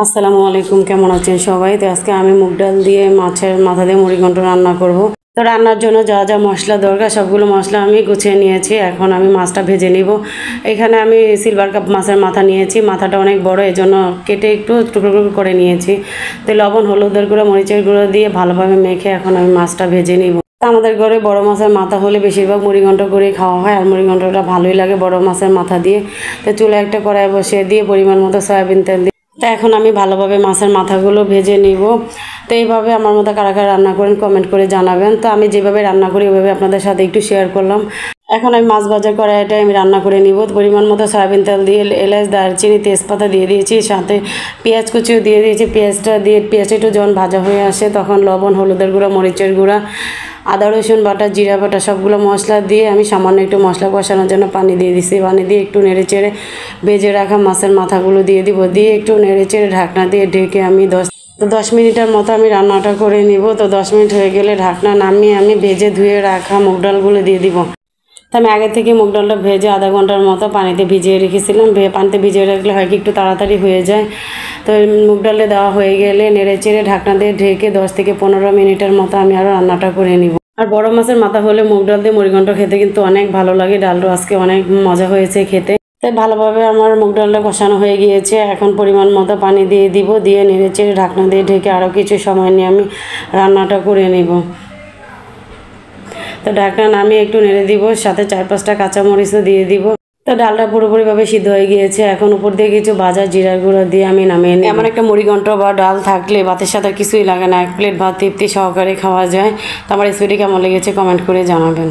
আসসালামু আলাইকুম, কেমন আছেন সবাই? তো আজকে আমি মুগ ডাল দিয়ে মাছের মাথা দিয়ে মুড়িঘণ্ট রান্না করব। তো রান্নার জন্য যা যা মশলা দরকার সবগুলো মশলা আমি গুছিয়ে নিয়েছি। এখন আমি মাছটা ভেজে নিব। এখানে আমি সিলভার কাপ মাছের মাথা নিয়েছি। মাথাটা অনেক বড়, এজন্য কেটে একটু টুকরো টুকরো করে নিয়েছি। তো লবণ, হলুদের গুঁড়ো, মরিচের গুঁড়ো দিয়ে ভালোভাবে মেখে এখন আমি মাছটা ভেজে নিব। আমাদের ঘরে বড় মাছের মাথা হলে বেশিরভাগ মুড়িঘণ্ট করে খাওয়া হয়, আর মুড়িঘণ্টটা ভালোই লাগে বড় মাছের মাথা দিয়ে। তো চুলায় একটা কড়াই বসিয়ে দিয়ে পরিমাণ মতো সয়াবিন তেল দিয়ে তো এখন আমি ভালোভাবে মাছের মাথাগুলো ভেজে নিব। তো এইভাবে আমার মতো কারা কারা রান্না করেন কমেন্ট করে জানাবেন। তো আমি যেভাবে রান্না করি ওইভাবে আপনাদের সাথে একটু শেয়ার করলাম। এখন আমি মাছ ভাজার কড়াইটাই আমি রান্না করে নিব। পরিমাণ মতো সয়াবিন তেল দিয়ে এলাচ, দারচিনি, তেজপাতা দিয়ে দিয়েছি, সাথে পেঁয়াজ কুচিও দিয়ে দিয়েছি। পেঁয়াজটা একটু যখন ভাজা হয়ে আসে তখন লবণ, হলুদের গুঁড়া, মরিচের গুঁড়া, আদা রসুন বাটা, জিরা বাটা সবগুলো মশলা দিয়ে আমি সামান্য একটু মশলা কষানোর জন্য পানি দিয়ে দিছি। পানি দিয়ে একটু নেড়ে চেড়ে ভেজে রাখা মাছের মাথাগুলো দিয়ে দিব। দিয়ে একটু নেড়ে চেড়ে ঢাকনা দিয়ে ঢেকে আমি 10 মিনিটের মতো আমি রান্নাটা করে নিব। তো 10 মিনিট হয়ে গেলে ঢাকনা নামিয়ে আমি ভেজে ধুয়ে রাখা মুগ ডালগুলো দিয়ে দিব। তো আমি আগে থেকে মুগ ডালটা ভেজে আধা ঘন্টার মতো পানিতে ভিজিয়ে রেখেছিলাম। পানিতে ভিজিয়ে রাখলে হয় কি একটু তাড়াতাড়ি হয়ে যায়। তো মুগ ডালে দেওয়া হয়ে গেলে নেড়ে চেড়ে ঢাকনা দিয়ে ঢেকে 10 থেকে 15 মিনিটের মতো আমি আরও রান্নাটা করে নিব। আর বড় মাছের মাথা হলে মুগ ডাল দিয়ে মুড়িঘণ্ট খেতে কিন্তু অনেক ভালো লাগে। ডালটা আজকে অনেক মজা হয়েছে খেতে। তাই ভালোভাবে আমার মুগ ডালটা কষানো হয়ে গিয়েছে। এখন পরিমাণ মতো পানি দিয়ে দিব। দিয়ে নেড়ে চেড়ে ঢাকনা দিয়ে ঢেকে আরও কিছু সময় নিয়ে আমি রান্নাটা করে নিব। তো ঢাকনা নামিয়ে একটু নেড়ে দিব, সাথে 4-5টা কাঁচামরিচও দিয়ে দিব। তো ডালটা পুরোপুরিভাবে সিদ্ধ হয়ে গিয়েছে। এখন উপর দিয়ে কিছু ভাজা জিরার গুঁড়ো দিয়ে আমি নামিয়ে নিই। এমন একটা মুড়িঘণ্ট বা ডাল থাকলে ভাতের সাথে কিছুই লাগে না, 1 প্লেট ভাত তৃপ্তি সহকারে খাওয়া যায়। তো আমার রেসিপিটি কেমন লেগেছে কমেন্ট করে জানাবেন।